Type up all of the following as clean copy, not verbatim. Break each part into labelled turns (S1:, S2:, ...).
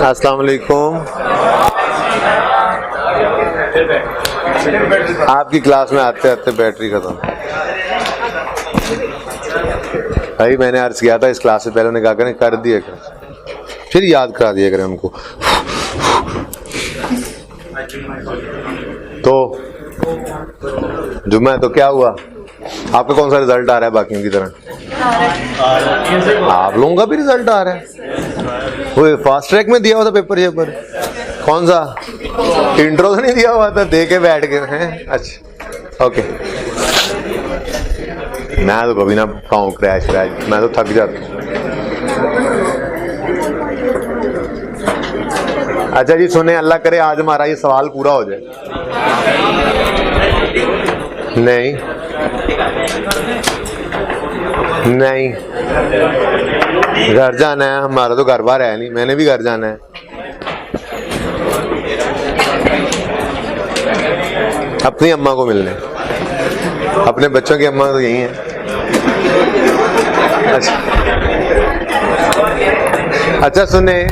S1: अस्सलाम वालेकुम। आपकी क्लास में आते आते बैटरी खत्म। भाई मैंने अर्ज किया था इस क्लास से पहले, उन्होंने कहा करें कर दिया करें, फिर याद करा दिया करें हमको। तो जुम्मा है तो क्या हुआ, आपका कौन सा रिजल्ट आ रहा है बाकियों की तरह? आप लोगों का भी रिजल्ट आ रहा है। वो फास्ट ट्रैक में दिया हुआ था पेपर शेपर, कौन सा इंट्रो तो नहीं दिया हुआ था, दे के बैठ गए हैं? अच्छा ओके। मैं तो कभी ना पाऊँ क्रैश क्रैश, मैं तो थक जाता हूँ। अच्छा जी सुने, अल्लाह करे आज हमारा ये सवाल पूरा हो जाए। नहीं नहीं, घर जाना है, हमारा तो घर बार है नहीं, मैंने भी घर जाना है। अपनी अम्मा को मिलने, अपने बच्चों की अम्मा तो यही है। अच्छा सुने,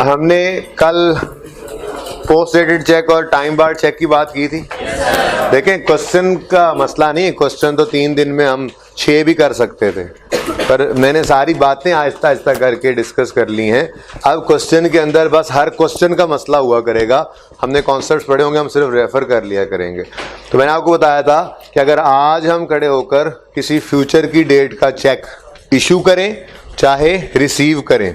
S1: हमने कल पोस्ट डेटेड चेक और टाइम बार चेक की बात की थी। देखें क्वेश्चन का मसला नहीं, क्वेश्चन तो 3 दिन में हम 6 भी कर सकते थे, पर मैंने सारी बातें आहिस्ता आहिस्ता करके डिस्कस कर ली हैं। अब क्वेश्चन के अंदर बस हर क्वेश्चन का मसला हुआ करेगा, हमने कॉन्सेप्ट्स पढ़े होंगे, हम सिर्फ रेफर कर लिया करेंगे। तो मैंने आपको बताया था कि अगर आज हम खड़े होकर किसी फ्यूचर की डेट का चेक इशू करें चाहे रिसीव करें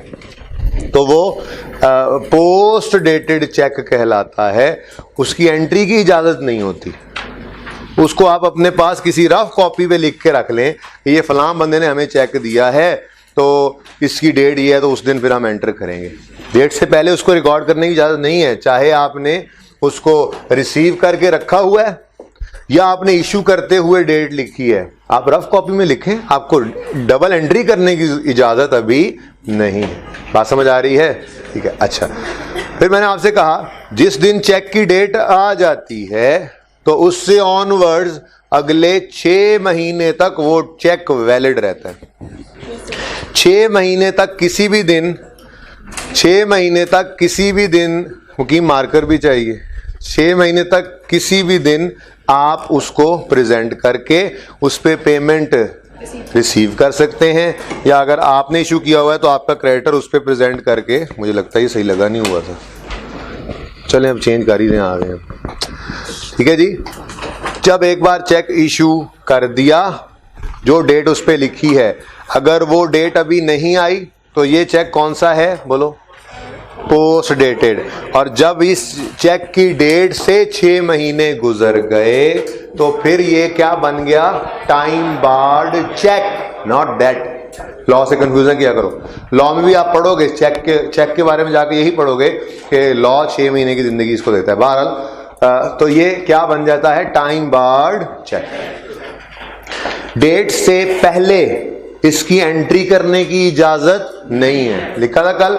S1: तो वो पोस्ट डेटेड चेक कहलाता है। उसकी एंट्री की इजाज़त नहीं होती, उसको आप अपने पास किसी रफ कॉपी पे लिख के रख लें कि ये फलां बंदे ने हमें चेक दिया है तो इसकी डेट ये है, तो उस दिन फिर हम एंटर करेंगे। डेट से पहले उसको रिकॉर्ड करने की इजाज़त नहीं है, चाहे आपने उसको रिसीव करके रखा हुआ है या आपने इशू करते हुए डेट लिखी है। आप रफ कॉपी में लिखें, आपको डबल एंट्री करने की इजाज़त अभी नहीं है। बात समझ आ रही है? ठीक है। अच्छा, फिर मैंने आपसे कहा जिस दिन चेक की डेट आ जाती है तो उससे ऑनवर्ड्स अगले 6 महीने तक वो चेक वैलिड रहता है। 6 महीने तक किसी भी दिन, 6 महीने तक किसी भी दिन, मुकीम मार्कर भी चाहिए, 6 महीने तक किसी भी दिन आप उसको प्रेजेंट करके उस पर पेमेंट रिसीव कर सकते हैं, या अगर आपने इशू किया हुआ है तो आपका क्रेडिटर उस पर प्रेजेंट करके, मुझे लगता है ये सही लगा नहीं हुआ था, चलें अब चेंज कर ही दें, आ गए। ठीक है जी, जब एक बार चेक इशू कर दिया, जो डेट उस पर लिखी है, अगर वो डेट अभी नहीं आई तो ये चेक कौन सा है बोलो? Post dated. और जब इस चेक की डेट से 6 महीने गुजर गए तो फिर ये क्या बन गया? Time barred cheque. Not that, law से कंफ्यूजन किया करो। लॉ में भी आप पढ़ोगे चेक के बारे में जाके यही पढ़ोगे कि लॉ 6 महीने की जिंदगी इसको देता है। बहरहाल तो ये क्या बन जाता है? Time barred check. डेट से पहले इसकी एंट्री करने की इजाजत नहीं है, लिखा था कल।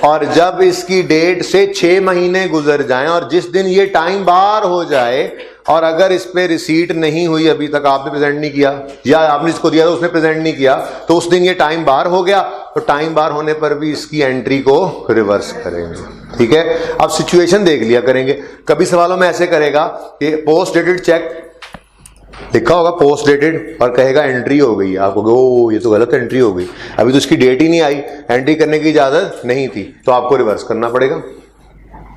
S1: और जब इसकी डेट से 6 महीने गुजर जाएं और जिस दिन ये टाइम बार हो जाए और अगर इस पे रिसीट नहीं हुई, अभी तक आपने प्रेजेंट नहीं किया या आपने इसको दिया तो उसने प्रेजेंट नहीं किया, तो उस दिन ये टाइम बार हो गया, तो टाइम बार होने पर भी इसकी एंट्री को रिवर्स करेंगे। ठीक है, अब सिचुएशन देख लिया करेंगे। कभी सवालों में ऐसे करेगा कि पोस्ट डेटेड चेक लिखा होगा पोस्ट डेटेड और कहेगा एंट्री हो गई, आप कहोगे ओ ये तो गलत एंट्री हो गई, अभी तो इसकी डेट ही नहीं आई, एंट्री करने की इजाजत नहीं थी, तो आपको रिवर्स करना पड़ेगा।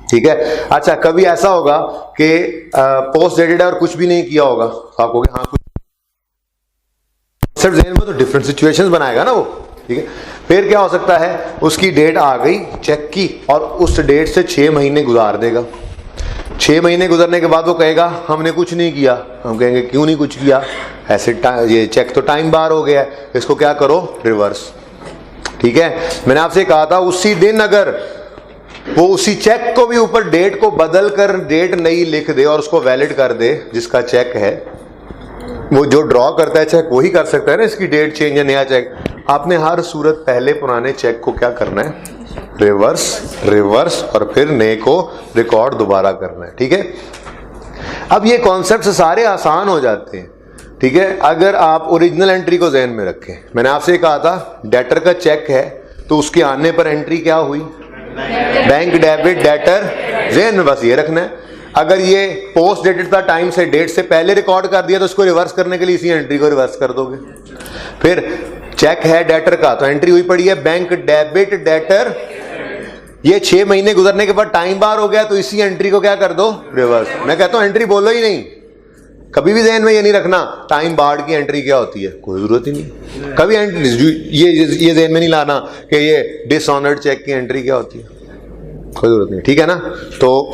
S1: ठीक है। अच्छा, कभी ऐसा होगा कि पोस्ट डेटेड है और कुछ भी नहीं किया होगा, तो आप कहोगे हाँ कुछ, सिर्फ ज़हन में तो डिफरेंट सिचुएशंस बनाएगा ना वो। ठीक है, फिर क्या हो सकता है, उसकी डेट आ गई चेक की और उस डेट से 6 महीने गुजार देगा, 6 महीने गुजरने के बाद वो कहेगा हमने कुछ नहीं किया, हम कहेंगे क्यों नहीं कुछ किया, ऐसे ये चेक तो टाइम बार हो गया है, इसको क्या करो, रिवर्स। ठीक है, मैंने आपसे कहा था उसी दिन अगर वो उसी चेक को भी ऊपर डेट को बदल कर डेट नई लिख दे और उसको वैलिड कर दे, जिसका चेक है वो जो ड्रॉ करता है चेक वही कर सकता है ना इसकी डेट चेंज या नया चेक। आपने हर सूरत पहले पुराने चेक को क्या करना है, रिवर्स रिवर्स, और फिर नए को रिकॉर्ड दोबारा करना है। ठीक है, अब ये कॉन्सेप्ट सारे आसान हो जाते हैं। ठीक है, अगर आप ओरिजिनल एंट्री को ज़हन में रखें, मैंने आपसे कहा था डेटर का चेक है तो उसके आने पर एंट्री क्या हुई, बैंक डेबिट डेटर, ज़हन में बस ये रखना है। अगर ये पोस्ट डेटेड था, टाइम से डेट से पहले रिकॉर्ड कर दिया तो उसको रिवर्स करने के लिए इसी एंट्री को रिवर्स कर दोगे। फिर चेक है डेटर का तो एंट्री हुई पड़ी है बैंक डेबिट डेटर, ये 6 महीने गुजरने के बाद टाइम बार हो गया तो इसी एंट्री को क्या कर दो, रिवर्स। मैं कहता हूं एंट्री बोलो ही नहीं, कभी भी ज़हन में ये नहीं रखना टाइम बार की एंट्री क्या होती है, कोई जरूरत ही नहीं। कभी एंट्री ये ज़हन में नहीं लाना कि ये डिसऑनर्ड चेक की एंट्री क्या होती है, कोई जरूरत नहीं। ठीक है ना, तो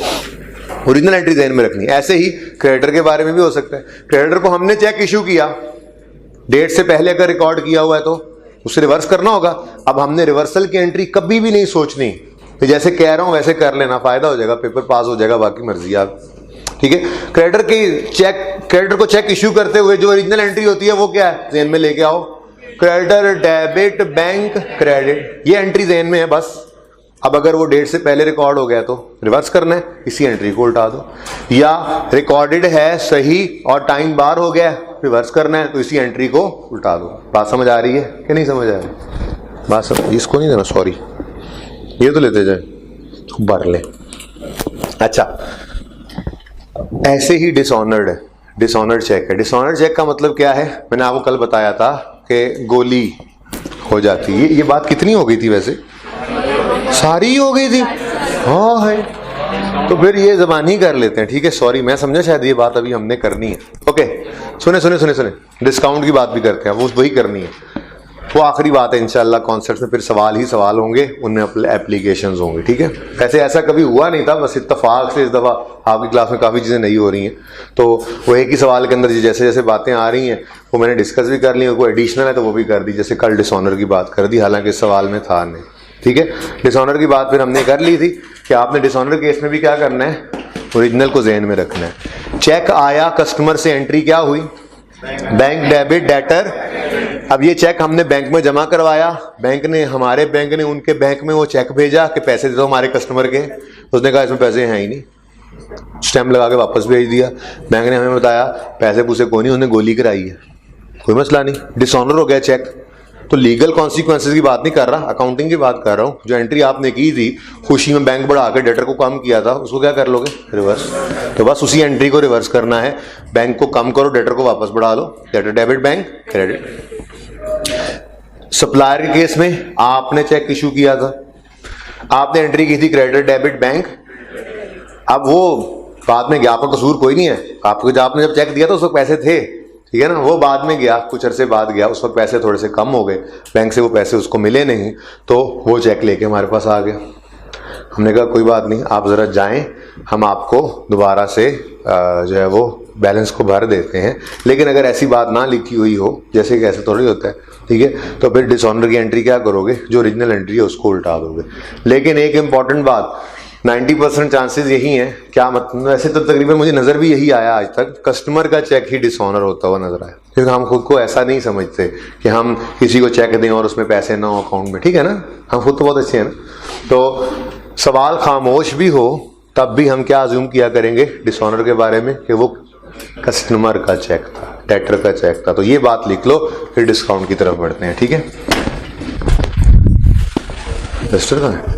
S1: ओरिजिनल एंट्री ज़हन में रखनी। ऐसे ही क्रेडिटर के बारे में भी हो सकता है, क्रेडिटर को हमने चेक इशू किया, डेट से पहले अगर रिकॉर्ड किया हुआ है तो उसे रिवर्स करना होगा। अब हमने रिवर्सल की एंट्री कभी भी नहीं सोचनी, तो जैसे कह रहा हूं वैसे कर लेना, फायदा हो जाएगा, पेपर पास हो जाएगा, बाकी मर्जी आप। ठीक है, क्रेडिटर को चेक इशू करते हुए जो ओरिजिनल एंट्री होती है वो क्या है, ज़हन में लेके आओ, क्रेडिटर डेबिट बैंक क्रेडिट, ये एंट्री ज़हन में है बस। अब अगर वो डेट से पहले रिकॉर्ड हो गया तो रिवर्स करना है, इसी एंट्री को उल्टा दो, या रिकॉर्डेड है सही और टाइम बार हो गया, रिवर्स करना है तो इसी एंट्री को उल्टा दो। बात समझ आ रही है कि नहीं समझ आ रही, बात समझ, इसको नहीं देना, सॉरी ये तो लेते जाए, भर ले। अच्छा, ऐसे ही डिसऑनर्ड है, डिसऑनर्ड चेक है। डिसऑनर्ड चेक का मतलब क्या है, मैंने आपको कल बताया था कि गोली हो जाती है। ये बात कितनी हो गई थी वैसे, सारी हो गई थी, हाँ है, तो फिर ये ज़बानी कर लेते हैं। ठीक है, सॉरी मैं समझा शायद ये बात अभी हमने करनी है। ओके, सुने सुने सुने सुने, डिस्काउंट की बात भी करते हैं, वो वही करनी है, वो आखिरी बात है इंशाल्लाह। कॉन्सेप्ट में फिर सवाल ही सवाल होंगे, उनमें एप्लीकेशंस होंगे। ठीक है, वैसे ऐसा कभी हुआ नहीं था, बस इत्तफाक से इस दफ़ा आपकी क्लास में काफ़ी चीज़ें नई हो रही हैं, तो वो एक ही सवाल के अंदर जैसे जैसे बातें आ रही हैं वो मैंने डिस्कस भी कर ली, कोई एडिशनल है तो वो भी कर दी। जैसे कल डिसऑनर की बात कर दी, हालांकि इस सवाल में था नहीं। ठीक है, डिसऑनर की बात फिर हमने कर ली थी कि आपने डिसऑनर केस में भी क्या करना है, ओरिजिनल को ज़हन में रखना है। चेक आया कस्टमर से, एंट्री क्या हुई, बैंक डेबिट डेटर। अब ये चेक हमने बैंक में जमा करवाया, बैंक ने, हमारे बैंक ने उनके बैंक में वो चेक भेजा कि पैसे दे दो हमारे कस्टमर के, उसने कहा इसमें पैसे हैं ही नहीं, स्टैम्प लगा के वापस भेज दिया। बैंक ने हमें बताया पैसे पूसे कोई नहीं, उन्होंने गोली कराई है, कोई मसला नहीं, डिसऑनर हो गया चेक। तो लीगल कॉन्सिक्वेंसेस की बात नहीं कर रहा, अकाउंटिंग की बात कर रहा हूँ। जो एंट्री आपने की थी खुशी में बैंक बढ़ा के डेटर को कम किया था, उसको क्या कर लोगे, रिवर्स। तो बस उसी एंट्री को रिवर्स करना है, बैंक को कम करो, डेटर को वापस बढ़ा लो, debtor debit bank credit. Supplier के केस में आपने चेक इशू किया था, आपने एंट्री की थी क्रेडिट डेबिट बैंक। अब वो बाद में गया, आपका कसूर कोई नहीं है, आपको जब आपने जब चेक दिया तो उस वक्त पैसे थे, ठीक है ना, वो बाद में गया, कुछ अरसे बाद गया, उस वक्त पैसे थोड़े से कम हो गए, बैंक से वो पैसे उसको मिले नहीं, तो वो चेक लेके हमारे पास आ गया। हमने कहा कोई बात नहीं, आप ज़रा जाएं, हम आपको दोबारा से जो है वो बैलेंस को भर देते हैं। लेकिन अगर ऐसी बात ना लिखी हुई हो, जैसे कि ऐसे थोड़ी होता है, ठीक है, तो फिर डिसऑनर की एंट्री क्या करोगे, जो ओरिजिनल एंट्री है उसको उल्टा दोगे। लेकिन एक इम्पॉर्टेंट बात, 90% चांसेस यही हैं, क्या मतलब, वैसे तो तकरीबन मुझे नज़र भी यही आया आज तक, कस्टमर का चेक ही डिसऑनर होता हुआ नजर आया, क्योंकि हम खुद को ऐसा नहीं समझते कि हम किसी को चेक दें और उसमें पैसे ना हो अकाउंट में, ठीक है ना, हम खुद तो बहुत अच्छे हैं ना। तो सवाल खामोश भी हो तब भी हम क्या अज्यूम किया करेंगे डिसऑनर के बारे में कि वो कस्टमर का चेक था, डेटर का चेक था। तो ये बात लिख लो, फिर डिस्काउंट की तरफ बढ़ते हैं, ठीक है। रजिस्टर कहाँ है,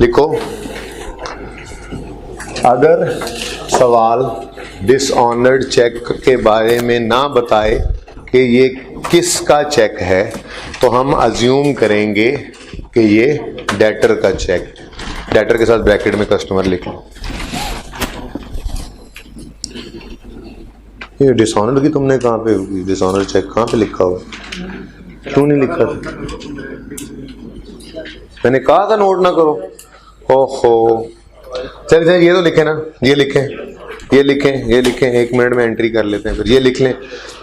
S1: लिखो, अगर सवाल डिसऑनर्ड चेक के बारे में ना बताए कि ये किसका चेक है, तो हम अज्यूम करेंगे कि ये डेटर का चेक, डेटर के साथ ब्रैकेट में कस्टमर लिख लो। ये डिसऑनर की तुमने कहाँ पे, डिसऑनर चेक कहाँ पे लिखा हुआ, क्यों नहीं लिखा था? मैंने कहा था नोट ना करो, ओहो, चल चल ये तो लिखे ना, ये लिखें, ये लिखें, ये लिखें, 1 मिनट में एंट्री कर लेते हैं, फिर ये लिख लें।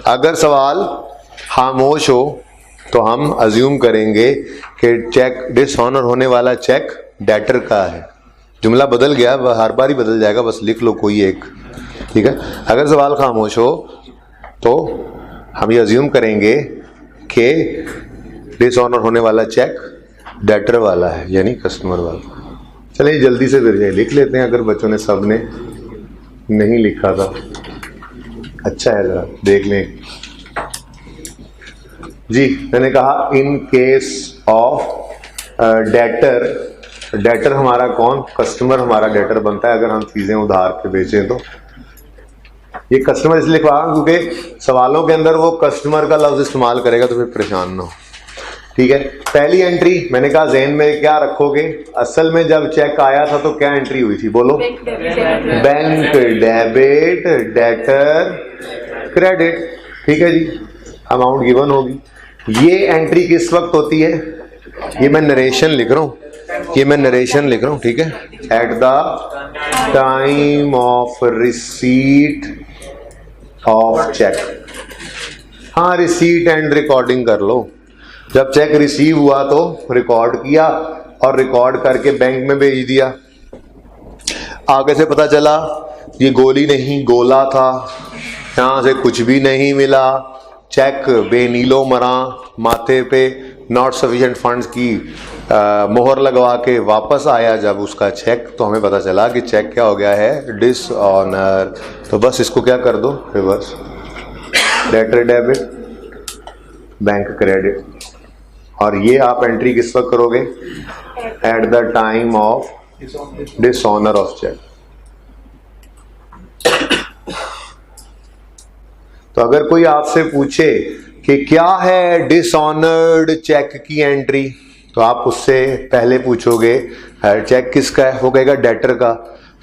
S1: अगर सवाल खामोश हो तो हम अज्यूम करेंगे कि चेक डिसऑनर होने वाला चेक डेटर का है। जुमला बदल गया, हर बार ही बदल जाएगा, बस लिख लो कोई एक, ठीक है। अगर सवाल खामोश हो तो हम ये अज्यूम करेंगे कि डिसऑनर होने वाला चेक डेटर वाला है, यानी कस्टमर वाला। चलिए जल्दी से फिर ये लिख लेते हैं, अगर बच्चों ने सब ने नहीं लिखा था। अच्छा है, जरा देख लें जी। मैंने कहा इन केस ऑफ डेटर, डेटर हमारा कौन, कस्टमर हमारा डेटर बनता है अगर हम चीजें उधार पे बेचें तो। ये कस्टमर इसलिए लिखवा क्योंकि सवालों के अंदर वो कस्टमर का लफ्ज इस्तेमाल करेगा तो फिर परेशान ना हो, ठीक है। पहली एंट्री मैंने कहा ज़हन में क्या रखोगे, असल में जब चेक आया था तो क्या एंट्री हुई थी, बोलो। बैंक डेबिट डेटर क्रेडिट, ठीक है जी। अमाउंट गिवन होगी। ये एंट्री किस वक्त होती है, ये मैं नरेशन लिख रहा हूं, ये मैं नरेशन लिख रहा हूं, ठीक है। At the time of receipt of cheque. हाँ, रिसीट एंड रिकॉर्डिंग कर लो। जब चेक रिसीव हुआ तो रिकॉर्ड किया और रिकॉर्ड करके बैंक में भेज दिया। आगे से पता चला ये गोली नहीं गोला था, यहां से कुछ भी नहीं मिला, चेक बेनीलो मरा, माथे पे नॉट सफिशिएंट फंड्स की मोहर लगवा के वापस आया जब उसका चेक, तो हमें पता चला कि चेक क्या हो गया है, डिसऑनर। तो बस इसको क्या कर दो, reverse, debtor debit bank credit. और ये आप एंट्री किस वक्त करोगे, at the time of dishonour of cheque. तो अगर कोई आपसे पूछे कि क्या है डिसऑनर्ड चेक की एंट्री, तो आप उससे पहले पूछोगे चेक किसका है, वो कहेगा डेटर का।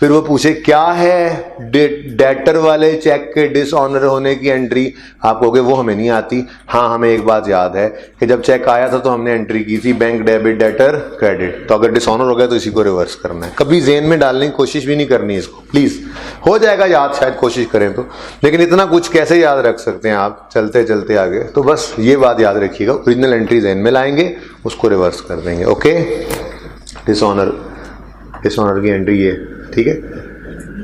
S1: फिर वो पूछे क्या है डेटर वाले चेक के डिसऑनर होने की एंट्री, आप कहोगे वो हमें नहीं आती। हाँ, हमें एक बात याद है कि जब चेक आया था तो हमने एंट्री की थी बैंक डेबिट डेटर क्रेडिट। तो अगर डिसऑनर हो गया तो इसी को रिवर्स करना है। कभी ज़हन में डालने की कोशिश भी नहीं करनी इसको, प्लीज़। हो जाएगा याद शायद कोशिश करें तो, लेकिन इतना कुछ कैसे याद रख सकते हैं आप चलते चलते आगे। तो बस ये बात याद रखिएगा, ओरिजिनल एंट्री ज़हन में लाएंगे, उसको रिवर्स कर देंगे। ओके, डिसऑनर की एंट्री ये, ठीक है।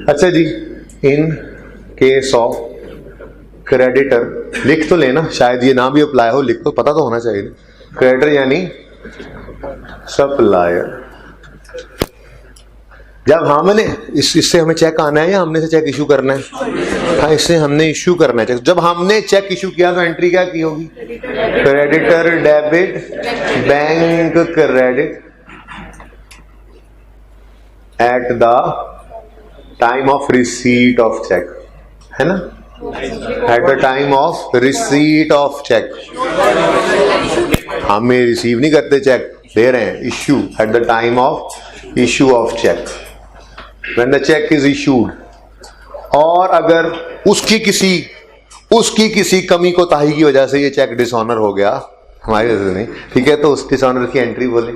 S1: अच्छा जी, इन केस ऑफ क्रेडिटर, लिख तो लेना, शायद ये ना भी अप्लाई हो, लिख तो पता तो होना चाहिए। क्रेडिटर यानी सप्लायर। जब हमने इससे हमें चेक आना है या हमने से चेक इशू करना है, हाँ, इससे हमने इशू करना है चेक। जब हमने चेक इशू किया तो एंट्री क्या की होगी, creditor debit bank credit at the time of receipt of cheque, है ना, at the time of receipt of cheque. हमें रिसीव नहीं करते चेक, दे रहे हैं, issue at the time of issue of cheque, when the cheque is issued. और अगर उसकी किसी कमी कोताही की वजह से ये चेक डिसऑनर हो गया, हमारी वजह से नहीं, ठीक है, तो उस डिसऑनर की एंट्री बोले,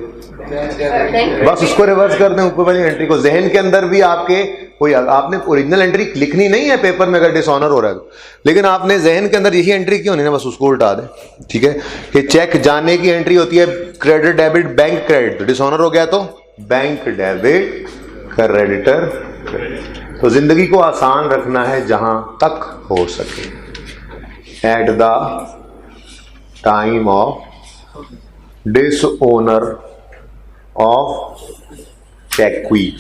S1: बस उसको रिवर्स कर दें ऊपर वाली एंट्री को। जहन के अंदर भी आपके कोई, आपने ओरिजिनल एंट्री लिखनी नहीं है पेपर में अगर डिसऑनर हो रहा है तो, लेकिन आपने जहन के अंदर यही एंट्री क्यों नहीं ना, बस उसको उल्टा दें, ठीक है। कि चेक जाने की एंट्री होती है क्रेडिट डेबिट बैंक क्रेडिट, तो डिसऑनर हो गया तो बैंक डेबिट क्रेडिटर। तो जिंदगी को आसान रखना है जहां तक हो सके, at the time of dishonour of cheque हुई।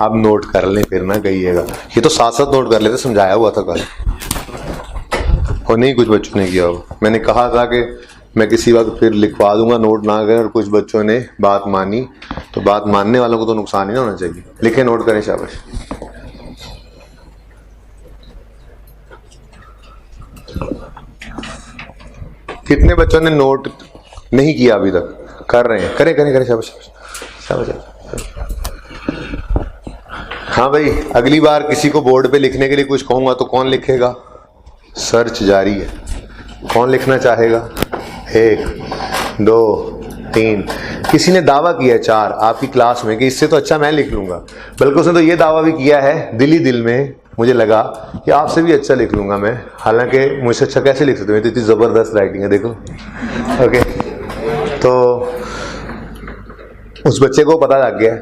S1: आप नोट कर लें, फिर ना कहिएगा, ये तो साथ साथ नोट कर लेते, समझाया हुआ था कल और नहीं कुछ बच्चों ने किया होगा। मैंने कहा था कि मैं किसी वक्त फिर लिखवा दूंगा नोट ना करें, और कुछ बच्चों ने बात मानी, तो बात मानने वालों को तो नुकसान ही ना होना चाहिए। लिखे, नोट करें, शाबाश। कितने बच्चों ने नोट नहीं किया अभी तक, कर रहे हैं, करें करें करें, शाबाश शाबाश। हाँ भाई, अगली बार किसी को बोर्ड पे लिखने के लिए कुछ कहूंगा तो कौन लिखेगा, सर्च जारी है, कौन लिखना चाहेगा, 1 2 3, किसी ने दावा किया 4 आपकी क्लास में कि इससे तो अच्छा मैं लिख लूंगा, बल्कि उसने तो ये दावा भी किया है दिल ही दिल में, मुझे लगा कि आपसे भी अच्छा लिख लूंगा मैं, हालांकि मुझसे अच्छा कैसे लिख सकते हो, तो इतनी ज़बरदस्त राइटिंग है देखो। ओके, तो उस बच्चे को पता लग गया,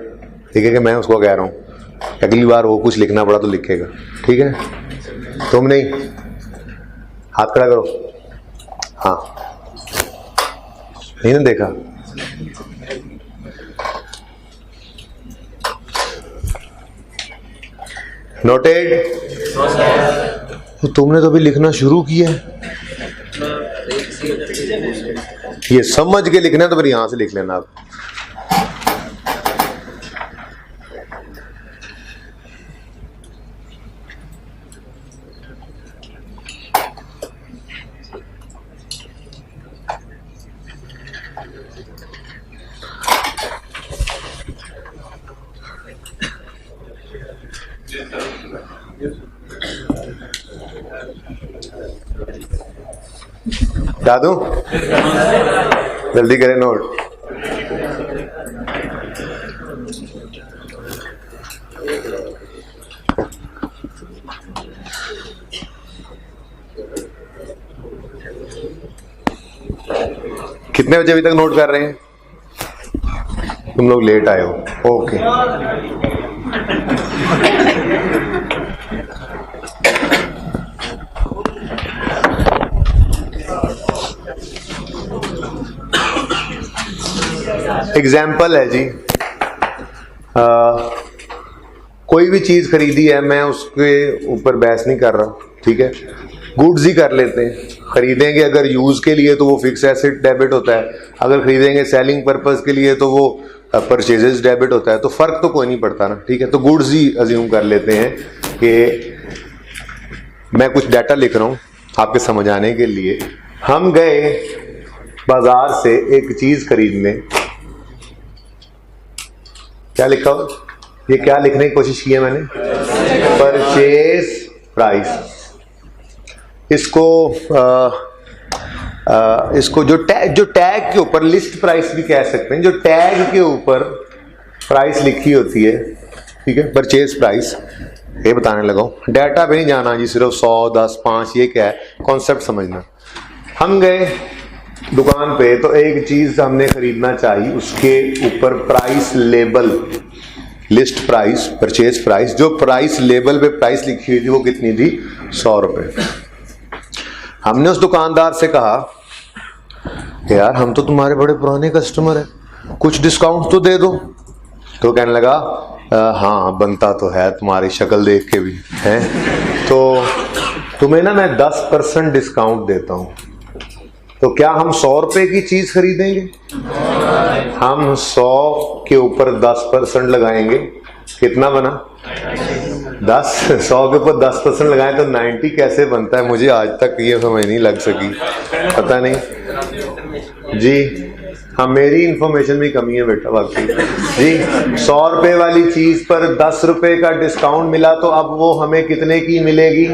S1: ठीक है, कि मैं उसको कह रहा हूँ अगली बार वो कुछ लिखना पड़ा तो लिखेगा, ठीक है। तुम नहीं, हाथ खड़ा करो। हाँ, नहीं ना देखा? नोटेड? तो तुमने तो अभी लिखना शुरू किया है, ये समझ के लिखना है तो फिर यहां से लिख लेना आप। दादू जल्दी करें नोट। कितने बजे अभी तक नोट कर रहे हैं? तुम लोग लेट आए हो, ओके। एग्जाम्पल है जी, कोई भी चीज खरीदी है, मैं उसके ऊपर बहस नहीं कर रहा, ठीक है। गुड्स ही कर लेते हैं, खरीदेंगे अगर यूज के लिए तो वो फिक्स एसेट डेबिट होता है, अगर खरीदेंगे सेलिंग पर्पस के लिए तो वो परचेजेस डेबिट होता है, तो फर्क तो कोई नहीं पड़ता ना, ठीक है। तो गुड्स ही अज्यूम कर लेते हैं कि मैं कुछ डाटा लिख रहा हूं आपके समझ आने के लिए। हम गए बाजार से एक चीज खरीदने, क्या लिखा हो, ये क्या लिखने की कोशिश की है मैंने, परचेज प्राइस। इसको इसको जो टैग के ऊपर लिस्ट प्राइस भी कह सकते हैं, जो टैग के ऊपर प्राइस लिखी होती है, ठीक है, परचेज प्राइस, ये बताने लगा हूं। डाटा पे नहीं जाना जी, सिर्फ 100 10 5 ये क्या है, कॉन्सेप्ट समझना। हम गए दुकान पे तो एक चीज हमने खरीदना चाहिए, उसके ऊपर price label, list price, purchase price, जो प्राइस लेबल पे प्राइस लिखी हुई थी वो कितनी थी, 100 रुपए। हमने उस दुकानदार से कहा यार हम तो तुम्हारे बड़े पुराने कस्टमर हैं, कुछ डिस्काउंट तो दे दो। तो कहने लगा हाँ बनता तो है, तुम्हारी शक्ल देख के भी है, तो तुम्हें ना मैं 10% डिस्काउंट देता हूं। तो क्या हम 100 रुपए की चीज खरीदेंगे? हम 100 के ऊपर 10% लगाएंगे, कितना बना 10। 100 के ऊपर 10% लगाएं तो 90 कैसे बनता है, मुझे आज तक ये समझ नहीं लग सकी, पता नहीं जी। हाँ मेरी इंफॉर्मेशन में कमी है बेटा बाकी जी। 100 रुपए वाली चीज पर 10 रुपए का डिस्काउंट मिला तो अब वो हमें कितने की मिलेगी?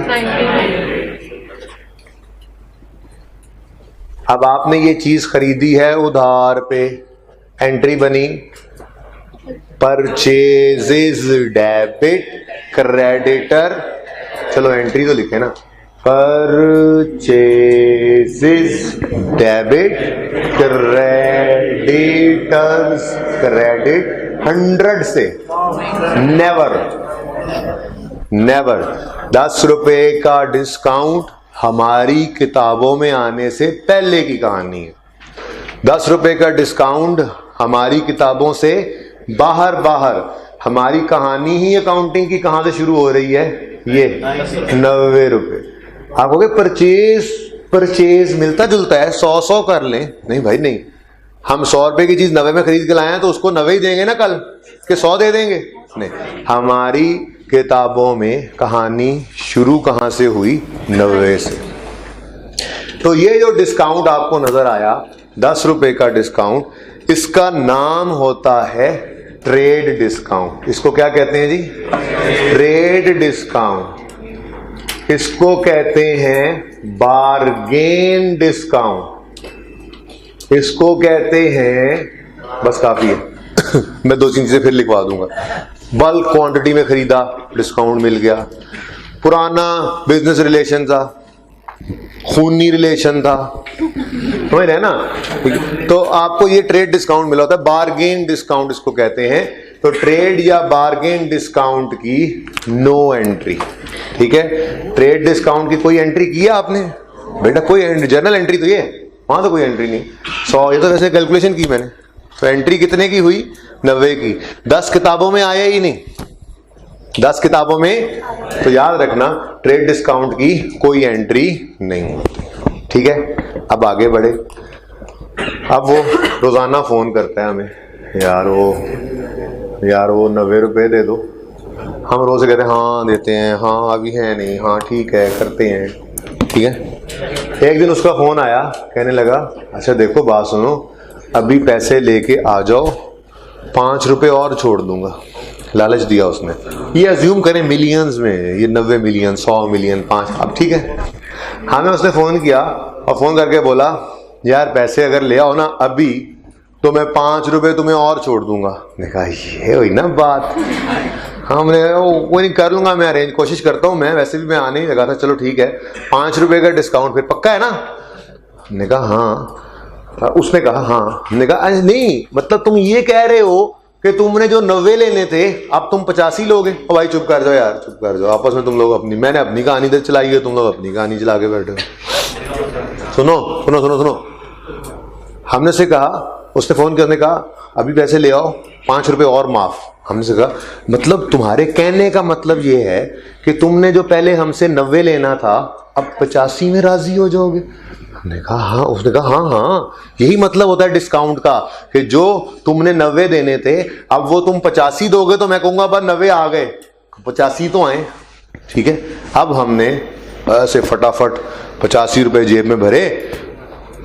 S1: अब आपने ये चीज खरीदी है उधार पे, एंट्री बनी परचेजेस डेबिट क्रेडिटर, चलो एंट्री तो लिखे ना, परचेजेस डेबिट क्रेडिटर्स, क्रेडिट 100 से, नेवर 10 रुपए का डिस्काउंट हमारी किताबों में आने से पहले की कहानी है। 10 रुपए का डिस्काउंट हमारी किताबों से बाहर, हमारी कहानी ही अकाउंटिंग की कहां से शुरू हो रही है, ये 90 रुपए। आप कहोगे परचेज मिलता जुलता है, 100 कर लें, नहीं भाई नहीं, हम 100 रुपए की चीज 90 में खरीद के लाए हैं तो उसको 90 ही देंगे ना कल के 100 दे देंगे, नहीं। हमारी किताबों में कहानी शुरू कहां से हुई, 90 से। तो ये जो डिस्काउंट आपको नजर आया 10 रुपए का डिस्काउंट, इसका नाम होता है ट्रेड डिस्काउंट। इसको क्या कहते हैं जी? Trade discount. इसको कहते हैं बारगेन डिस्काउंट। इसको कहते हैं, बस काफी है मैं 2-3 चीजें फिर लिखवा दूंगा। बल्क क्वांटिटी में खरीदा, डिस्काउंट मिल गया। पुराना बिजनेस रिलेशन था, खूनी रिलेशन था, समझ रहे ना। तो आपको ये ट्रेड डिस्काउंट मिला होता है, बार्गेन डिस्काउंट इसको कहते हैं। तो ट्रेड या बार्गेन डिस्काउंट की नो एंट्री, ठीक है। ट्रेड डिस्काउंट की कोई एंट्री की है आपने बेटा? कोई जर्नल एंट्री तो ये, वहां तो कोई एंट्री नहीं। 100, ये तो वैसे कैलकुलेशन की मैंने, तो एंट्री कितने की हुई? 90 की। 10 किताबों में आया ही नहीं, 10 किताबों में। तो याद रखना ट्रेड डिस्काउंट की कोई एंट्री नहीं होती, ठीक है। अब आगे बढ़े। अब वो रोजाना फोन करता है हमें, यार वो 90 रुपए दे दो। हम रोज कहते हैं हाँ देते हैं, हाँ अभी है नहीं, हाँ ठीक है करते हैं, ठीक है। एक दिन उसका फोन आया, कहने लगा अच्छा देखो बात सुनो, अभी पैसे लेके आ जाओ, 5 रुपए और छोड़ दूंगा। लालच दिया उसने। ये अज्यूम करें मिलियंस में, ये 90 मिलियन, 100 मिलियन, 5, अब ठीक है। हमें उसने फोन किया और फोन करके बोला यार पैसे अगर ले आओ ना अभी, तो मैं 5 रुपए तुम्हें और छोड़ दूंगा। मैंने कहा ये हुई ना बात। हमने कोई नहीं, कर लूंगा मैं अरेंज, कोशिश करता हूँ मैं, वैसे भी मैं आने ही लगा था, चलो ठीक है 5 रुपए का डिस्काउंट फिर पक्का है ना? हमने कहा हाँ। उसने कहा हाँ। हमने कहा नहीं, मतलब तुम ये कह रहे हो कि तुमने जो 90 लेने थे अब तुम 85 लोगे? ओ भाई चुप कर जाओ यार, चुप कर जाओ, आपस में तुम लोग अपनी, मैंने अपनी कहानी इधर चलाई है, तुम लोग अपनी कहानी चला के बैठे हो। सुनो सुनो सुनो सुनो, हमने से कहा, उसने फोन करने कहा अभी पैसे ले आओ, 5 रुपए और माफ। हमने से कहा मतलब तुम्हारे कहने का मतलब ये है कि तुमने जो पहले हमसे 90 लेना था अब 85 में राजी हो जाओगे? हमने कहा हाँ। उसने कहा हाँ, यही मतलब होता है डिस्काउंट का, कि जो तुमने 90 देने थे अब वो तुम 85 दोगे, तो मैं कहूंगा बस 90 आ गए, 85 तो आए, ठीक है। अब हमने ऐसे फटाफट 85 रुपए जेब में भरे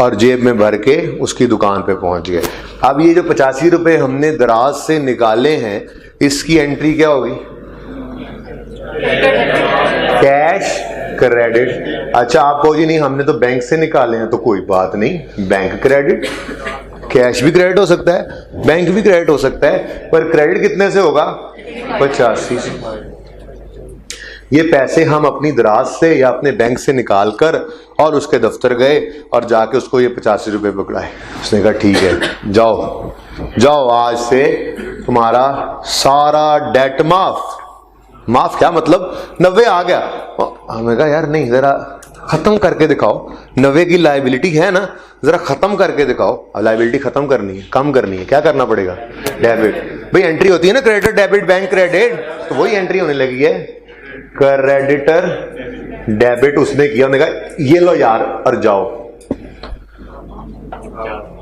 S1: और जेब में भर के उसकी दुकान पे पहुंच गए। अब ये जो 85 रुपए हमने दराज से निकाले हैं, इसकी एंट्री क्या होगी? Cash credit. अच्छा आप कहो जी नहीं हमने तो बैंक से निकाले हैं, तो कोई बात नहीं, बैंक क्रेडिट। कैश भी क्रेडिट हो सकता है, बैंक भी क्रेडिट हो सकता है, पर क्रेडिट कितने से होगा? 85 से। ये पैसे हम अपनी दराज से या अपने बैंक से निकाल कर और उसके दफ्तर गए और जाके उसको ये 85 रुपए पकड़ाए। उसने कहा ठीक है जाओ जाओ, आज से तुम्हारा सारा डेट माफ। माफ क्या मतलब? 90 आ गया। हमें कहा यार नहीं, जरा खत्म करके दिखाओ, 90 की लाइबिलिटी है ना, जरा खत्म करके दिखाओ। लाइबिलिटी खत्म करनी है, कम करनी है, क्या करना पड़ेगा? डेबिट। भाई एंट्री होती है ना क्रेडिट डेबिट बैंक क्रेडिट, तो वही एंट्री होने लगी है, क्रेडिटर डेबिट। उसने किया, उन्होंने कहा ये लो यार और जाओ।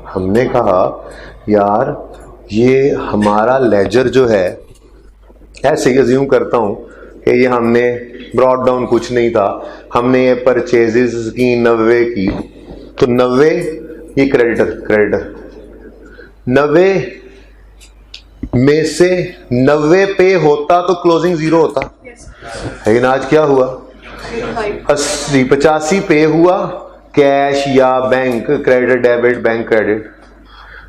S1: हमने कहा यार ये हमारा लेजर जो है, ऐसे ही अज्यूम करता हूं कि ये हमने ब्रॉड डाउन कुछ नहीं था, हमने ये परचेजेस की 90 की, तो 90 ये क्रेडिटर 90 में से 90 पे होता तो क्लोजिंग 0 होता, लेकिन आज क्या हुआ? 85 पे हुआ, कैश या bank credit debit bank credit.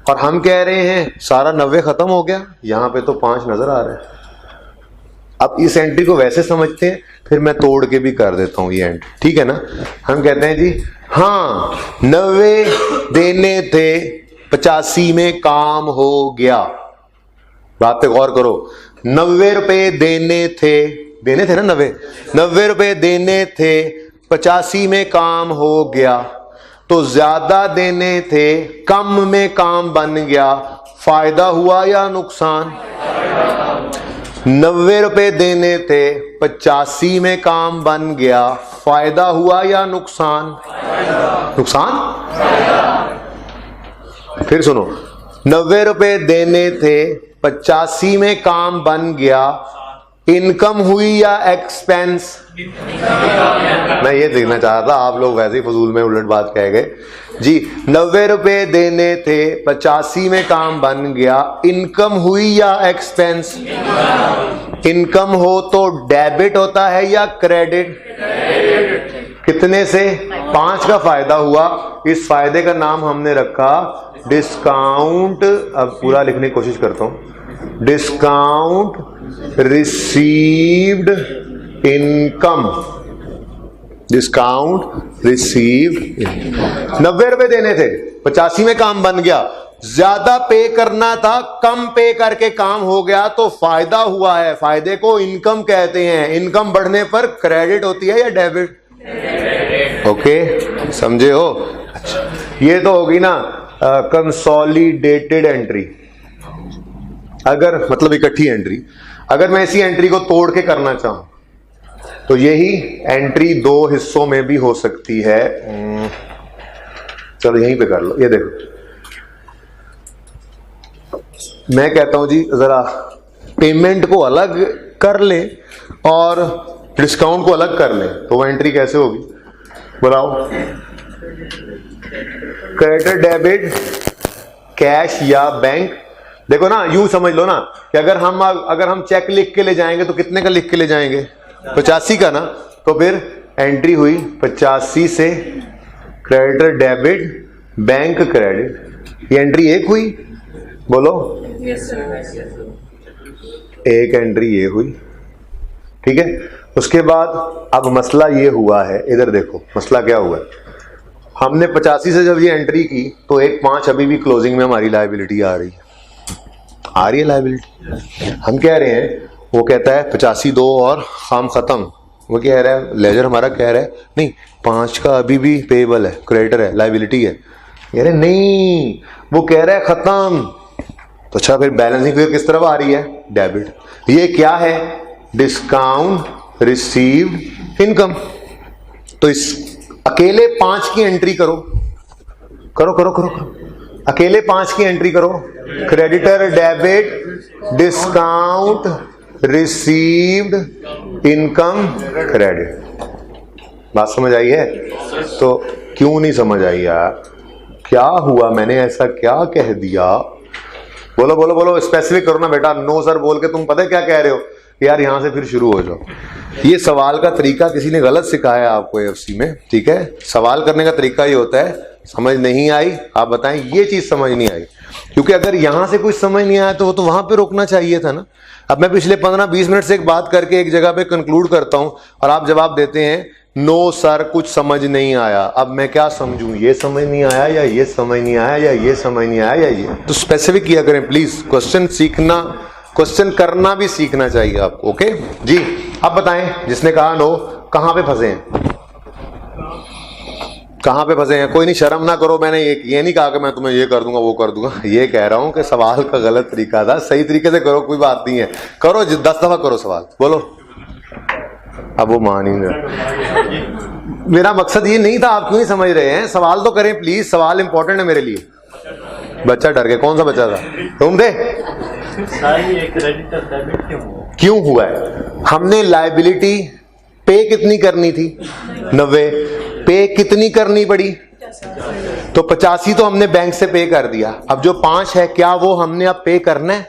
S1: और हम कह रहे हैं सारा 90 खत्म हो गया, यहां पे तो 5 नजर आ रहे हैं। अब इस एंट्री को वैसे समझते हैं, फिर मैं तोड़ के भी कर देता हूं ये एंट्री, ठीक है ना। हम कहते हैं जी हाँ 90 देने थे, 85 में काम हो गया। बात पे गौर करो, 90 रुपए देने थे ना, 90 रुपए देने थे, 85 में काम हो गया। तो ज्यादा देने थे, कम में काम बन गया, फायदा हुआ या नुकसान? 90 रुपए देने थे, 85 में काम बन गया, फायदा हुआ या नुकसान? नुकसान। फिर सुनो, 90 रुपए देने थे, 85 में काम बन गया, इनकम हुई या एक्सपेंस? मैं ये देखना चाह रहा था, आप लोग वैसे ही फजूल में उलट बात कह गए जी। 90 रुपए देने थे, 85 में काम बन गया, इनकम हुई या एक्सपेंस? इनकम हो तो डेबिट होता है या क्रेडिट? कितने से? 5 का फायदा हुआ, इस फायदे का नाम हमने रखा डिस्काउंट। अब पूरा लिखने की कोशिश करता हूं, discount received income, discount received. 90 रुपए देने थे, 85 में काम बन गया। ज्यादा पे करना था, कम पे करके काम हो गया, तो फायदा हुआ है। फायदे को इनकम कहते हैं। इनकम बढ़ने पर क्रेडिट होती है या डेबिट? ओके, समझे हो? अच्छा, ये तो होगी ना कंसोलिडेटेड एंट्री, अगर मतलब इकट्ठी एंट्री। अगर मैं इसी एंट्री को तोड़ के करना चाहूं तो यही एंट्री 2 हिस्सों में भी हो सकती है। चलो यहीं पे कर लो। ये देखो, मैं कहता हूं जी जरा पेमेंट को अलग कर ले और डिस्काउंट को अलग कर ले, तो वो एंट्री कैसे होगी बताओ? क्रेडिट, डेबिट, कैश या बैंक। देखो ना, यूं समझ लो ना कि अगर हम चेक लिख के ले जाएंगे तो कितने का लिख के ले जाएंगे? 85 का ना। तो फिर एंट्री हुई 85 से क्रेडिट, डेबिट, बैंक, क्रेडिट। ये एंट्री एक हुई, बोलो। एक एंट्री ये हुई, ठीक है। उसके बाद अब मसला ये हुआ है, इधर देखो मसला क्या हुआ है। हमने 85 से जब ये एंट्री की तो 1.5 अभी भी क्लोजिंग में हमारी लायबिलिटी आ रही है लायबिलिटी। हम कह रहे हैं, वो कहता है 85 दो और काम खत्म। वो कह रहा है, लेजर हमारा कह रहा है नहीं 5 का अभी भी पेएबल है, क्रेडिटर है, लायबिलिटी है। कह रहे नहीं, वो कह रहा है खत्म। तो अच्छा, फिर बैलेंसिंग फिगर किस तरफ आ रही है? डेबिट। ये क्या है? Discount received income. तो इस अकेले 5 की एंट्री करो, करो करो करो करो। अकेले 5 की एंट्री करो, creditor, debit, discount received income, credit. बात समझ आई है? तो क्यों नहीं समझ आई यार? क्या हुआ? मैंने ऐसा क्या कह दिया? बोलो बोलो बोलो, स्पेसिफिक करो ना बेटा। नो सर बोल के तुम पता है क्या कह रहे हो यार? यहां से फिर शुरू हो जाओ। ये सवाल का तरीका किसी ने गलत सिखाया आपको एफसी में, ठीक है। सवाल करने का तरीका ये होता है, समझ नहीं आई आप बताएं, ये चीज समझ नहीं आई। क्योंकि अगर यहां से कुछ समझ नहीं आया तो वो तो वहां पे रोकना चाहिए था ना। अब मैं पिछले 15-20 मिनट से एक बात करके एक जगह पे कंक्लूड करता हूं और आप जवाब देते हैं नो सर कुछ समझ नहीं आया। अब मैं क्या समझूं? ये समझ नहीं आया या ये समझ नहीं आया या ये समझ नहीं आया या ये? तो स्पेसिफिक किया करें प्लीज। क्वेश्चन सीखना, क्वेश्चन करना भी सीखना चाहिए आपको। ओके जी, अब बताएं जिसने कहा नो, कहां पे फंसे हैं? कहां पे फंसे हैं? कोई नहीं, शर्म ना करो। मैंने ये नहीं कहा कि मैं तुम्हें ये कर दूंगा वो कर दूंगा। ये कह रहा हूं कि सवाल का गलत तरीका था, सही तरीके से करो, कोई बात नहीं है। करो 10 दफा करो सवाल, बोलो। अब वो मान ही नहीं। मेरा मकसद ये नहीं था, आप क्यों नहीं समझ रहे हैं? सवाल तो करें प्लीज, सवाल इंपॉर्टेंट है मेरे लिए। बच्चा डर गया, कौन सा बच्चा था? तुम थे? क्यों हुआ है? हमने लायबिलिटी पे कितनी करनी थी? 90। पे कितनी करनी पड़ी? तो 85 तो हमने बैंक से पे कर दिया। अब जो 5 है, क्या वो हमने अब पे करना है?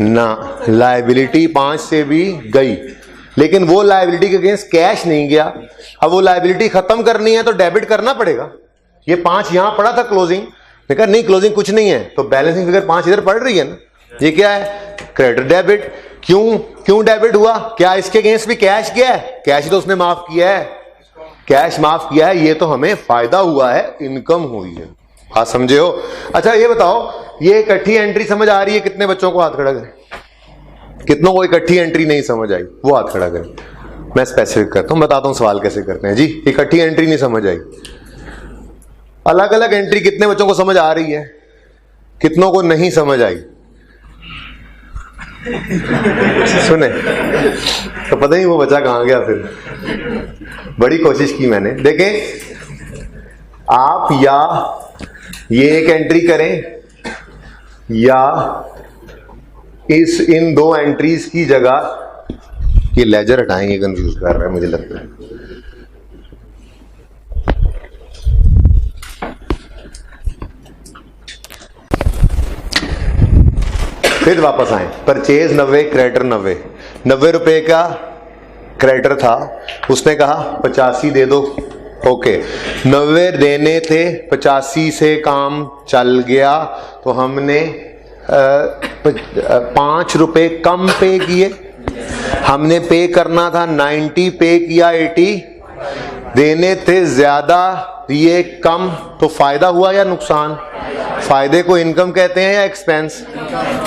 S1: ना, लायबिलिटी 5 से भी गई, लेकिन वो लायबिलिटी के अगेंस्ट कैश नहीं गया। अब वो लायबिलिटी खत्म करनी है तो डेबिट करना पड़ेगा। ये 5 यहां पड़ा था क्लोजिंग, मैं कहा नहीं क्लोजिंग कुछ नहीं है, तो बैलेंसिंग फिगर 5 इधर पड़ रही है ना। ये क्या है? Credit, debit. क्यों डेबिट हुआ? क्या इसके अगेंस्ट भी कैश गया है? कैश तो उसने माफ किया है, कैश माफ किया है। ये तो हमें फायदा हुआ है, इनकम हुई है। बात समझे हो? अच्छा ये बताओ, ये इकट्ठी एंट्री समझ आ रही है? कितने बच्चों को हाथ खड़ा करें? कितनों को इकट्ठी एंट्री नहीं समझ आई? वो हाथ खड़ा करें। मैं स्पेसिफिक करता हूं, बताता हूं सवाल कैसे करते हैं जी। इकट्ठी एंट्री नहीं समझ आई, अलग अलग एंट्री कितने बच्चों को समझ आ रही है? कितनों को नहीं समझ आई? सुने तो पता नहीं वो बच्चा कहां गया। फिर बड़ी कोशिश की मैंने। देखें, आप या ये एक एंट्री करें या इन 2 एंट्रीज की जगह ये लेजर हटाएंगे, कंफ्यूज कर रहा है मुझे लगता है। फिर वापस आए, परचेज 90, क्रेडिटर 90 रुपए का क्रेडिटर था, उसने कहा 85 दे दो ओके, 90 देने थे, 85 से काम चल गया, तो हमने 5 रुपए कम पे किए। हमने पे करना था 90, पे किया 80। देने थे ज्यादा, ये कम, तो फायदा हुआ या नुकसान? फायदे को इनकम कहते हैं या एक्सपेंस?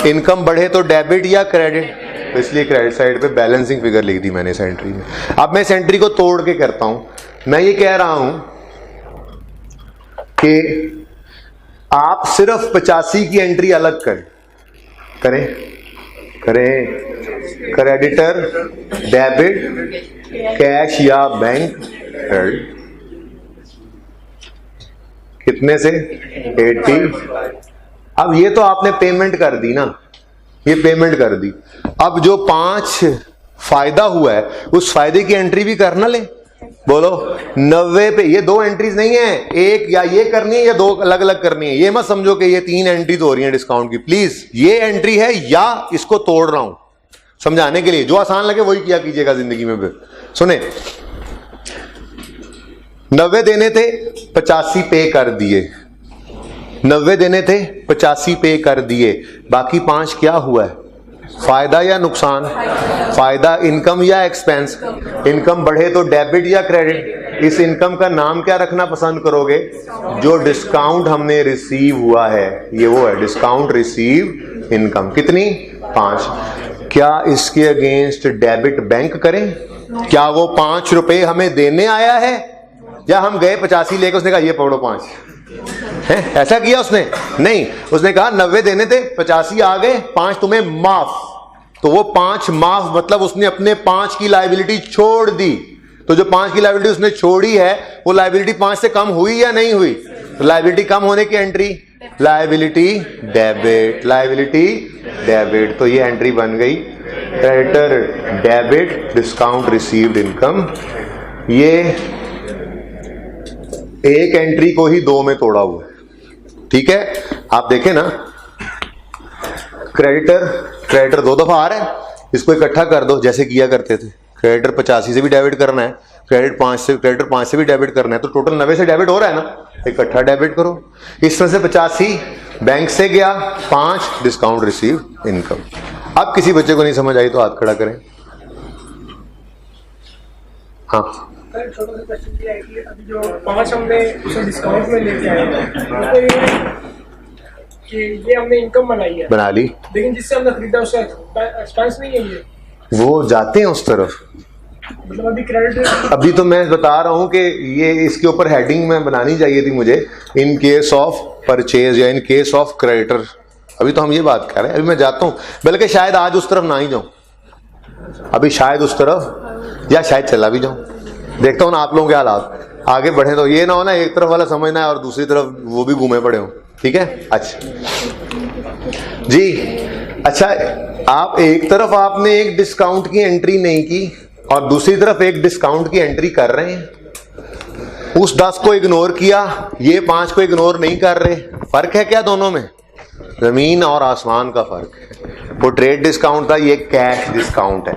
S1: इनकम बढ़े तो डेबिट या क्रेडिट? तो इसलिए क्रेडिट साइड पे बैलेंसिंग फिगर लिख दी मैंने इस एंट्री में। अब मैं इस एंट्री को तोड़ के करता हूं। मैं ये कह रहा हूं कि आप सिर्फ 85 की एंट्री अलग करें क्रेडिटर, डेबिट, कैश या बैंक क्रेडिट। कितने से? 80। अब ये तो आपने पेमेंट कर दी ना, ये पेमेंट कर दी। अब जो 5 फायदा हुआ है उस फायदे की एंट्री भी करना ले। बोलो 90 पे। ये 2 एंट्रीज नहीं है, एक या ये करनी है या 2 अलग अलग करनी है। ये मत समझो कि ये 3 एंट्रीज हो रही हैं डिस्काउंट की। प्लीज, ये एंट्री है या इसको तोड़ रहा हूं समझाने के लिए। जो आसान लगे वही किया कीजिएगा जिंदगी में। फिर सुने, 90 देने थे, 85 पे कर दिए। 90 देने थे, 85 पे कर दिए। बाकी 5 क्या हुआ है? फायदा या नुकसान? फायदा इनकम या एक्सपेंस? इनकम बढ़े तो डेबिट या क्रेडिट? इस इनकम का नाम क्या रखना पसंद करोगे? जो डिस्काउंट हमने रिसीव हुआ है, ये वो है डिस्काउंट रिसीव इनकम। कितनी? 5। क्या इसके अगेंस्ट डेबिट बैंक करें? क्या वो 5 रुपए हमें देने आया है, या हम गए 85 लेकर उसने कहा ये पकड़ो 5 है? ऐसा किया उसने? नहीं, उसने कहा 90 देने थे, 85 आ गए, 5 तुम्हें माफ। तो वो 5 माफ मतलब उसने अपने 5 की लायबिलिटी छोड़ दी। तो जो 5 की लायबिलिटी उसने छोड़ी है वो लायबिलिटी 5 से कम हुई या नहीं हुई? तो लायबिलिटी कम होने की entry liability debit, liability debit. तो ये एंट्री बन गई creditor debit discount received income. ये एक एंट्री को ही 2 में तोड़ा हुआ है। ठीक है, आप देखें ना, क्रेडिटर 2 दफा आ रहा है, इसको इकट्ठा कर दो जैसे किया करते थे। क्रेडिटर 85 से भी डेबिट क्रेडिटर 5 से भी डेबिट करना है, तो टोटल 90 से डेबिट हो रहा है ना, इकट्ठा डेबिट करो। इस तरह से 85 बैंक से गया, 5 डिस्काउंट रिसीव इनकम। अब किसी बच्चे को नहीं समझ आई तो हाथ खड़ा करें। हाँ,
S2: छोटा सा क्वेश्चन ये है कि अभी जो 5 हमने उसे डिस्काउंट में लेके आए हैं, कि ये हमने इनकम बना ली, लेकिन जिससे हमने खरीदा उसका एक्सपेंस नहीं है, ये
S1: वो जाते हैं उस तरफ।
S2: मतलब अभी क्रेडिट,
S1: अभी तो मैं बता रहा हूं कि ये इसके ऊपर हेडिंग में बनानी चाहिए थी मुझे, इन केस ऑफ परचेज या इन केस ऑफ क्रेडिटर। अभी तो हम ये बात कर रहे हैं। अभी मैं जाता हूं, बल्कि शायद आज उस तरफ ना ही जाऊं, अभी शायद उस तरफ, या शायद चला भी जाऊं। देखता हूं ना आप लोगों के हालात आगे बढ़े, तो ये ना हो ना एक तरफ वाला समझना है और दूसरी तरफ वो भी घूमे पड़े हो। ठीक है, अच्छा जी। अच्छा, आप एक तरफ आपने एक डिस्काउंट की एंट्री नहीं की और दूसरी तरफ एक डिस्काउंट की एंट्री कर रहे हैं। उस 10 को इग्नोर किया, ये 5 को इग्नोर नहीं कर रहे। फर्क है क्या दोनों में? जमीन और आसमान का फर्क है। वो ट्रेड डिस्काउंट था, ये कैश डिस्काउंट है।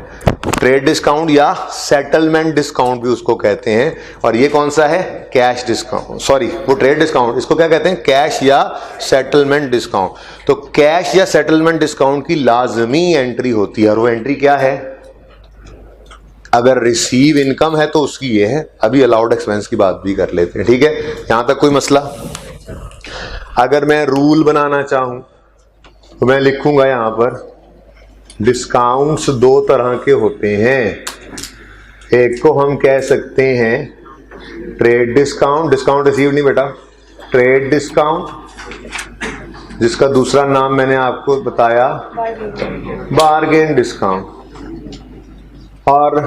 S1: ट्रेड डिस्काउंट या सेटलमेंट डिस्काउंट भी उसको कहते हैं, और ये कौन सा है? Cash discount. सॉरी, वो ट्रेड डिस्काउंट, इसको क्या कहते हैं? कैश या सेटलमेंट डिस्काउंट। तो कैश या सेटलमेंट डिस्काउंट की लाजमी एंट्री होती है, और वो एंट्री क्या है? अगर रिसीव इनकम है तो उसकी ये है। अभी अलाउड एक्सपेंस की बात भी कर लेते हैं। ठीक है, यहां तक कोई मसला? अगर मैं रूल बनाना चाहूं तो मैं लिखूंगा यहां पर, डिस्काउंट्स 2 तरह के होते हैं। एक को हम कह सकते हैं ट्रेड डिस्काउंट, डिस्काउंट रिसीव नहीं बेटा, ट्रेड डिस्काउंट, जिसका दूसरा नाम मैंने आपको बताया बार्गेन डिस्काउंट। और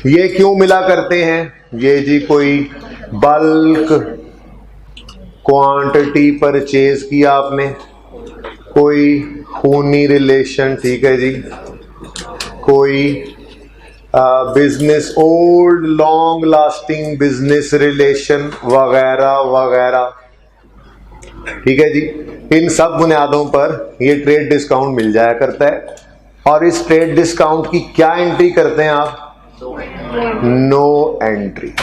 S1: ये क्यों मिला करते हैं? ये जी कोई बल्क क्वांटिटी परचेज किया आपने, कोई खूनी रिलेशन, ठीक है जी, कोई business, old long lasting business relation वगैरह वगैरह, ठीक है जी। इन सब बुनियादों पर ये ट्रेड डिस्काउंट मिल जाया करता है। और इस ट्रेड डिस्काउंट की क्या एंट्री करते हैं आप? No entry.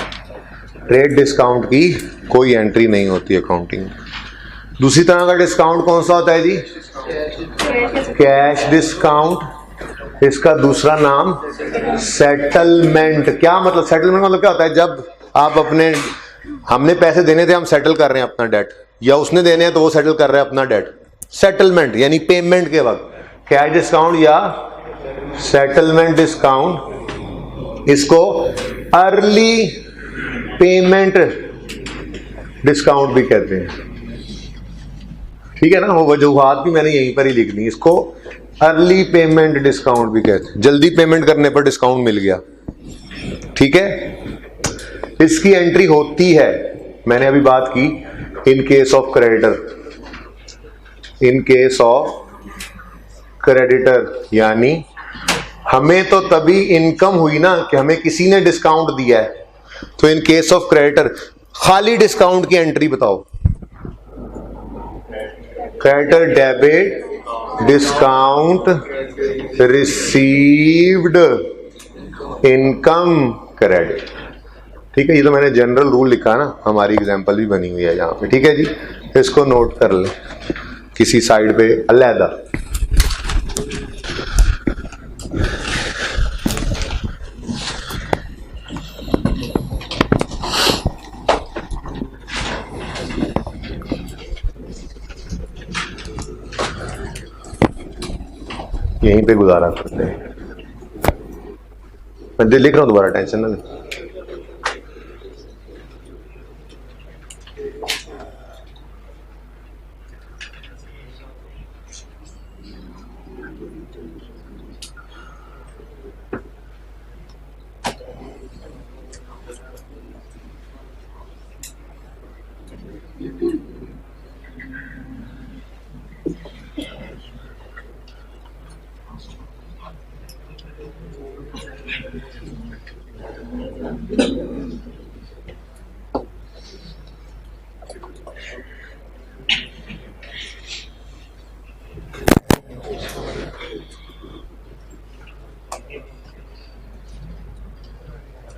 S1: ट्रेड डिस्काउंट की कोई एंट्री नहीं होती अकाउंटिंग। दूसरी तरह का डिस्काउंट कौन सा होता है जी? Cash discount. इसका दूसरा नाम सेटलमेंट। क्या मतलब सेटलमेंट? मतलब क्या होता है, जब आप अपने, हमने पैसे देने थे, हम सेटल कर रहे हैं अपना डेट, या उसने देने हैं तो वो सेटल कर रहे हैं अपना डेट। सेटलमेंट यानी पेमेंट के वक्त। कैश डिस्काउंट या सेटलमेंट डिस्काउंट, इसको अर्ली पेमेंट डिस्काउंट भी कहते हैं। ठीक है ना, वो वजूहात भी मैंने यहीं पर ही लिख दी। इसको अर्ली पेमेंट डिस्काउंट भी कहते हैं, जल्दी पेमेंट करने पर डिस्काउंट मिल गया। ठीक है, इसकी एंट्री होती है, मैंने अभी बात की, इन case of creditor. In case of creditor यानी हमें तो तभी इनकम हुई ना कि हमें किसी ने डिस्काउंट दिया है, तो इन केस ऑफ क्रेडिटर खाली डिस्काउंट की एंट्री बताओ। Creditor debit discount received income credit. ठीक है, ये तो मैंने जनरल रूल लिखा ना, हमारी एग्जांपल भी बनी हुई है यहाँ पे। ठीक है जी, इसको नोट कर ले किसी साइड पे अलहदा। यहीं पे गुजारा करते हैं। मैं लिख रहा हूं दोबारा, टेंशन ना ले।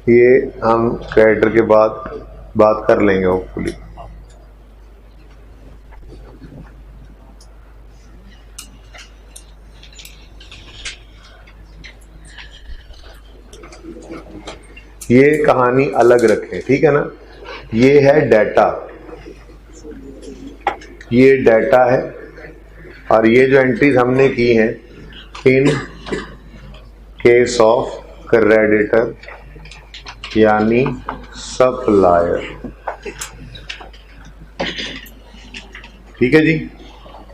S1: ये हम क्रेडिटर के बाद बात कर लेंगे होपफुली। ये कहानी अलग रखें, ठीक है ना। ये है डाटा, ये डाटा है, और ये जो एंट्रीज हमने की हैं इन केस ऑफ क्रेडिटर यानी सप्लायर। ठीक है जी,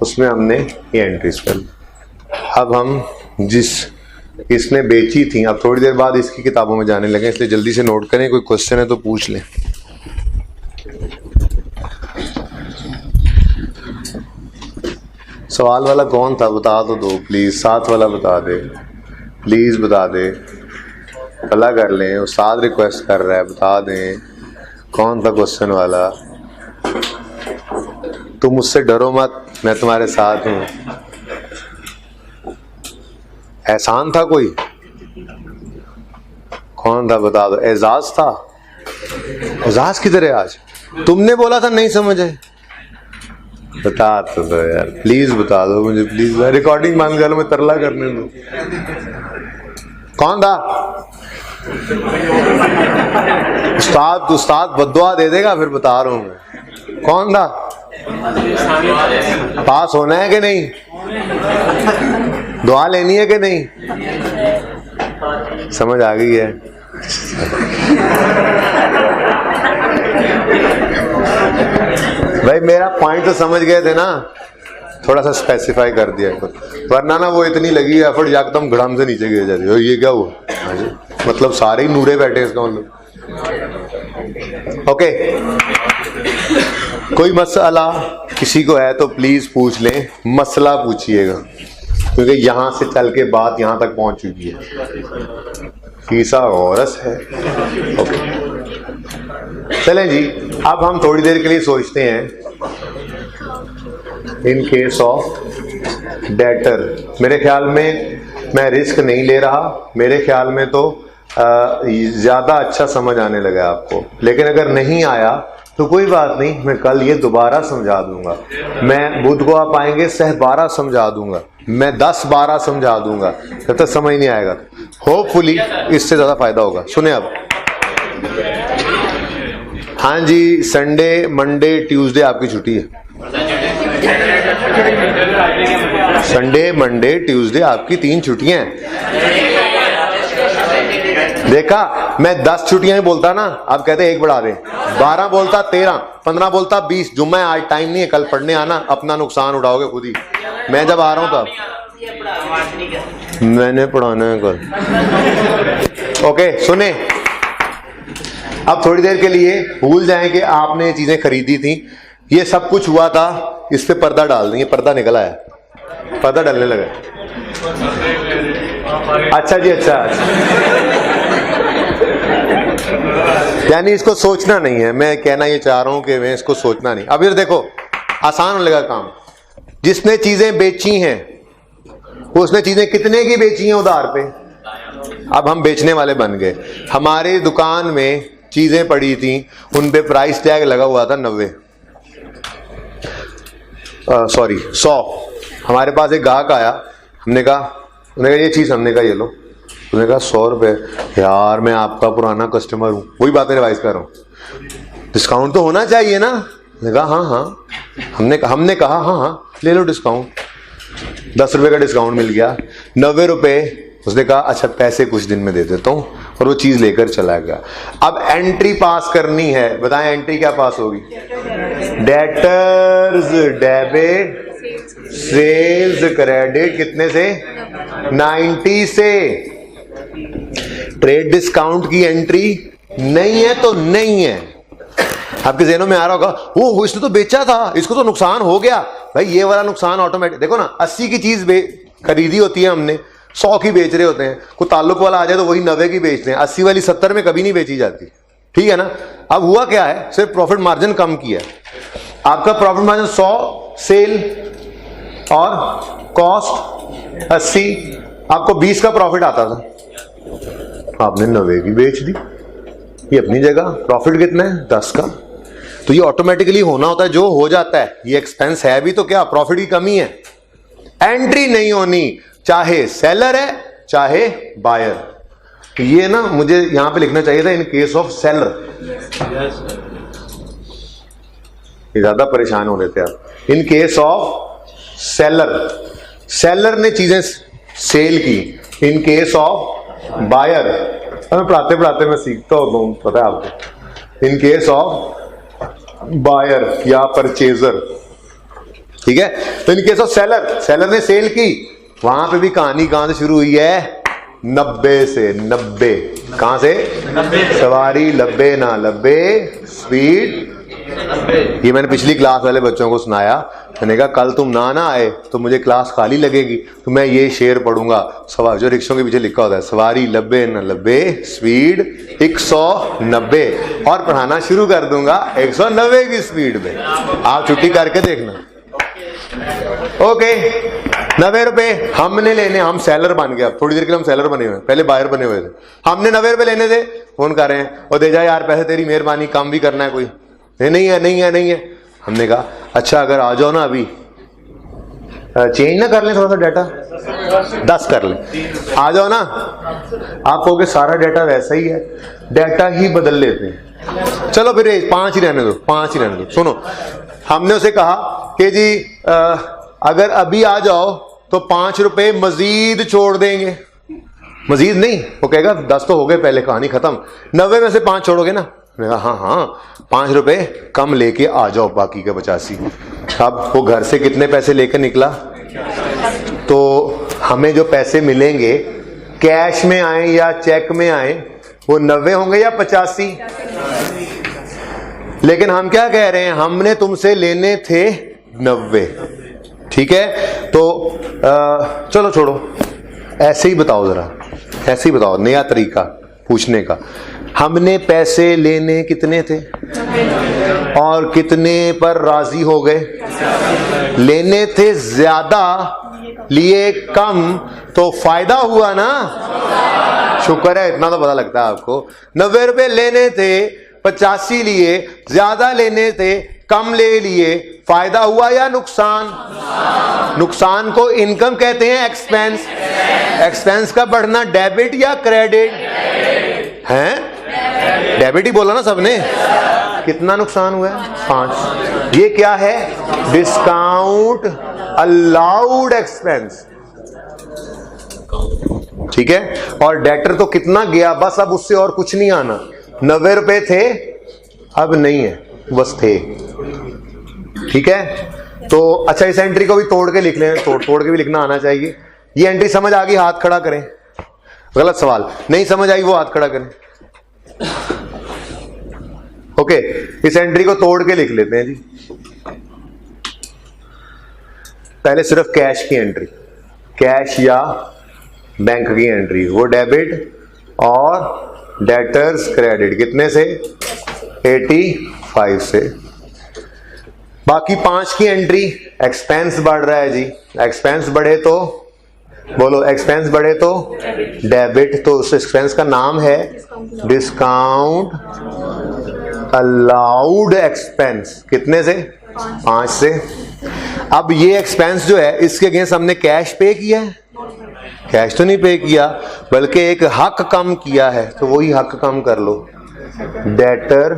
S1: उसमें हमने ये एंट्रीज कर ली। अब हम जिस इसने बेची थी, अब थोड़ी देर बाद इसकी किताबों में जाने लगे, इसलिए जल्दी से नोट करें, कोई क्वेश्चन है तो पूछ लें। सवाल वाला कौन था बता तो दो प्लीज, साथ वाला बता दे प्लीज, बता दे, भला कर लें, उस्ताद रिक्वेस्ट कर रहा है, बता दें कौन था क्वेश्चन वाला। तुम मुझसे डरो मत, मैं तुम्हारे साथ हूं। एहसान था कोई? कौन था बता दो। एजाज था? एजाज किधर है आज? तुमने बोला था नहीं समझ है, बता तो दो यार प्लीज, बता दो मुझे प्लीज। रिकॉर्डिंग मान कर लो, मैं तरला करने दो। कौन था? उस्ताद बद्दुआ दे देगा, फिर बता रहा हूं मैं कौन था। पास होना है कि नहीं? दुआ लेनी है कि नहीं? समझ आ गई है? भाई मेरा पॉइंट तो समझ गए थे ना, थोड़ा सा स्पेसिफाई कर दिया, वरना ना वो इतनी लगी एफर्ट एकदम घड़ाम से नीचे गिर जाती है। ये क्या हुआ? मतलब सारे ही नूरे बैठे इसका मतलब। ओके, कोई मसला किसी को है तो प्लीज पूछ लें, मसला पूछिएगा, क्योंकि यहां से चल के बात यहां तक पहुंच चुकी है। फीसा औरस है। ओके चलें जी, अब हम थोड़ी देर के लिए सोचते हैं इन केस ऑफ डेटर। मेरे ख्याल में मैं रिस्क नहीं ले रहा, मेरे ख्याल में तो ज्यादा अच्छा समझ आने लगा आपको। लेकिन अगर नहीं आया तो कोई बात नहीं, मैं कल ये दोबारा समझा दूंगा। मैं बुध को आप आएंगे 12 समझा दूंगा, मैं 10-12 समझा दूंगा, जब तक समझ नहीं आएगा। होपफुली इससे ज्यादा फायदा होगा। सुने अब। हाँ जी, संडे मंडे ट्यूसडे आपकी छुट्टी है। संडे मंडे ट्यूसडे आपकी 3 छुट्टियां हैं। देखा, मैं 10 छुट्टियां ही बोलता ना, आप कहते 1 बढ़ा दे, 12 बोलता 13, 15 बोलता 20। जुम्मा आज टाइम नहीं है, कल पढ़ने आना, अपना नुकसान उठाओगे खुद ही। मैं जब आ रहा हूं तब मैंने पढ़ाना है कल। ओके सुने, अब थोड़ी देर के लिए भूल जाएं कि आपने चीजें खरीदी थी। ये सब कुछ हुआ था, इस पे पर्दा डाल देंगे। पर्दा निकल आया, पर्दा डलने लगा। अच्छा जी, अच्छा। यानी इसको सोचना नहीं है, मैं कहना ये चाह रहा हूं कि मैं इसको सोचना नहीं। अब ये देखो, आसान होने लगा काम। जिसने चीजें बेची हैं उसने चीजें कितने की बेची हैं उधार पे। अब हम बेचने वाले बन गए। हमारे दुकान में चीजें पड़ी थी, उन पे प्राइस टैग लगा हुआ था 90, सॉरी 100। हमारे पास एक ग्राहक आया, हमने कहा ये चीज, हमने कहा ये लो। उसने कहा 100 रुपए। यार मैं आपका पुराना कस्टमर हूं, वही बात मैं रिवाइज कर रहा हूं, डिस्काउंट तो होना चाहिए ना। उसने कहा हाँ हाँ। हमने कहा हाँ हाँ ले लो डिस्काउंट। 10 रुपए का डिस्काउंट मिल गया, 90 रुपए। उसने कहा अच्छा पैसे कुछ दिन में दे देता हूं, और वो चीज लेकर चला गया। अब एंट्री पास करनी है, बताएं एंट्री क्या पास होगी? डेटर्स डेबिट, सेल्स क्रेडिट, कितने से? 90 से। ट्रेड डिस्काउंट की एंट्री नहीं है तो नहीं है। आपके ज़हनों में आ रहा होगा वो इसने तो बेचा था, इसको तो नुकसान हो गया। भाई ये वाला नुकसान ऑटोमेटिक, देखो ना 80 की चीज खरीदी होती है हमने, 100 की बेच रहे होते हैं। कोई ताल्लुक वाला आ जाए तो वही 90 की बेचते हैं, 80 वाली 70 में कभी नहीं बेची जाती। ठीक है ना। अब हुआ क्या है, सिर्फ प्रॉफिट मार्जिन कम किया। आपका प्रॉफिट मार्जिन 100 सेल और कॉस्ट 80, आपको 20 का प्रॉफिट आता था, आपने 90 की बेच दी। ये अपनी जगह, प्रॉफिट कितना है? 10 का। तो ये ऑटोमेटिकली होना होता है, जो हो जाता है। ये एक्सपेंस है भी तो क्या, प्रॉफिट की कमी है। एंट्री नहीं होनी, चाहे सेलर है चाहे बायर। तो ये ना मुझे यहां पे लिखना चाहिए था, इन केस ऑफ सेलर। ये ज्यादा परेशान हो रहे थे आप। इन केस ऑफ सेलर, सेलर ने चीजें सेल की। इन केस ऑफ बायर, मैं पढ़ाते पढ़ाते मैं सीखता होता हूं, पता है आपको। इन केस ऑफ बायर या परचेजर, ठीक है। तो इन केस ऑफ सेलर, सेलर ने सेल की, वहां पे भी कहानी कहां से शुरू हुई है? 90 से। 90 कहां से? 90। सवारी लब्बे ना लब्बे, स्पीड। ये मैंने पिछली क्लास वाले बच्चों को सुनाया। मैंने कहा कल तुम ना आए तो मुझे क्लास खाली लगेगी, तो मैं ये शेर पढ़ूंगा। सवारी जो रिक्शों के पीछे लिखा होता है, सवारी लब्बे न लब्बे, स्पीड 190, और पढ़ाना शुरू कर दूंगा 190 की स्पीड में। आप छुट्टी करके देखना। ओके, 90 रुपए हमने लेने, हम सेलर बन गए। थोड़ी देर के लिए हम सेलर बने हुए, पहले बायर बने हुए थे। हमने 90 रुपए लेने थे, फोन कर रहे हैं और दे जा यार पैसे, तेरी मेहरबानी, काम भी करना है कोई। नहीं है नहीं है नहीं है। हमने कहा अच्छा अगर आ जाओ ना, अभी चेंज ना कर लें थोड़ा सा डाटा, 10 कर लें, आ जाओ ना। आप कहोगे सारा डाटा वैसा ही है, डाटा ही बदल लेते हैं। चलो फिर 5 ही रहने दो, 5 ही रहने दो। सुनो, हमने उसे कहा कि जी अगर अभी आ जाओ तो 5 रुपए मजीद छोड़ देंगे। मजीद नहीं, वो कहेगा 10 तो हो गए पहले, कहानी खत्म। 90 में से 5 छोड़ोगे ना? मैंने कहा हाँ हाँ, 5 रुपए कम लेके आ जाओ, बाकी का 85। अब वो घर से कितने पैसे लेकर निकला? तो हमें जो पैसे मिलेंगे कैश में आए या चेक में आए, वो 90 होंगे या 85? लेकिन हम क्या कह रहे हैं, हमने तुमसे लेने थे 90, ठीक है। तो चलो छोड़ो, ऐसे ही बताओ, जरा ऐसे ही बताओ, नया तरीका पूछने का। हमने पैसे लेने कितने थे और कितने पर राजी हो गए? लेने थे ज्यादा लिए कम तो फायदा हुआ ना। शुक्र है, इतना तो पता लगता है आपको। 90 रुपए लेने थे, 85 लिए, ज्यादा लेने थे, कम ले लिए, फायदा हुआ या नुकसान? नुकसान को इनकम कहते हैं, एक्सपेंस। एक्सपेंस का बढ़ना डेबिट या क्रेडिट है? डेबिट ही बोला ना सबने। कितना नुकसान हुआ है? 5। ये क्या है? डिस्काउंट अलाउड एक्सपेंस, ठीक है। और डेटर तो कितना गया, बस अब उससे और कुछ नहीं आना। 90 रुपए थे, अब नहीं है, बस थे, ठीक है। तो अच्छा, इस एंट्री को भी तोड़ के लिख लें, तोड़ के भी लिखना आना चाहिए। ये एंट्री समझ आ गई, हाथ खड़ा करें। गलत सवाल, नहीं समझ आई वो हाथ खड़ा करें। ओके, इस एंट्री को तोड़ के लिख लेते हैं जी। पहले सिर्फ कैश की एंट्री, कैश या बैंक की एंट्री, वो डेबिट और डेटर्स क्रेडिट कितने से? 85 से। बाकी 5 की एंट्री, एक्सपेंस बढ़ रहा है जी। एक्सपेंस बढ़े तो बोलो, एक्सपेंस बढ़े तो डेबिट, तो उस एक्सपेंस का नाम है डिस्काउंट अलाउड एक्सपेंस। कितने से? 5 से। अब ये एक्सपेंस जो है, इसके अगेंस्ट हमने कैश पे किया है? कैश तो नहीं पे किया, बल्कि एक हक कम किया है, तो वही हक कम कर लो, डेटर।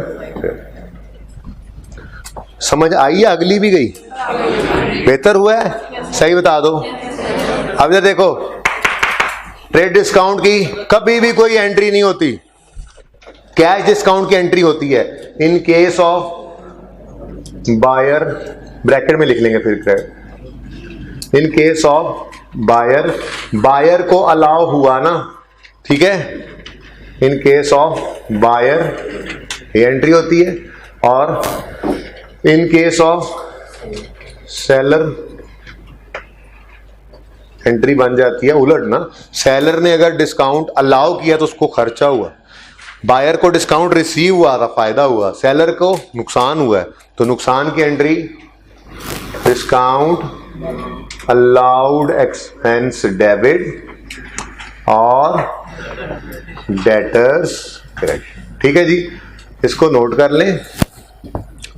S1: समझ आई या अगली भी गई? बेहतर हुआ है? सही बता दो। अब ये देखो, ट्रेड डिस्काउंट की कभी भी कोई एंट्री नहीं होती, कैश डिस्काउंट की एंट्री होती है। In case of buyer, bracket में लिख लेंगे फिर, in case of buyer, buyer को अलाउ हुआ ना, ठीक है। इन केस ऑफ बायर ये एंट्री होती है, और in case of seller entry बन जाती है उलट ना। सेलर ने अगर डिस्काउंट अलाउ किया तो उसको खर्चा हुआ, बायर को डिस्काउंट रिसीव हुआ था, फायदा हुआ, सेलर को नुकसान हुआ है, तो नुकसान की entry discount allowed expense debit और डेटर्स क्रेडिट, ठीक है जी। इसको नोट कर लें।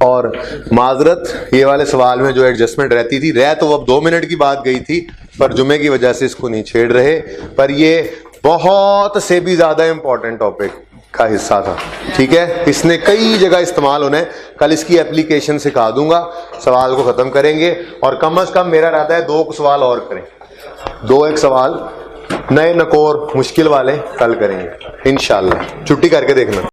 S1: और माजरत, ये वाले सवाल में जो एडजस्टमेंट रहती थी, तो अब 2 मिनट की बात गई थी, पर जुमे की वजह से इसको नहीं छेड़ रहे, पर ये बहुत से भी ज्यादा इंपॉर्टेंट टॉपिक का हिस्सा था, ठीक है। इसने कई जगह इस्तेमाल होना है। कल इसकी एप्लीकेशन सिखा दूंगा, सवाल को खत्म करेंगे, और कम से कम मेरा इरादा है 2 सवाल और करें, 2-1 सवाल नए नकोर मुश्किल वाले कल करेंगे इंशाल्लाह। छुट्टी करके देखना।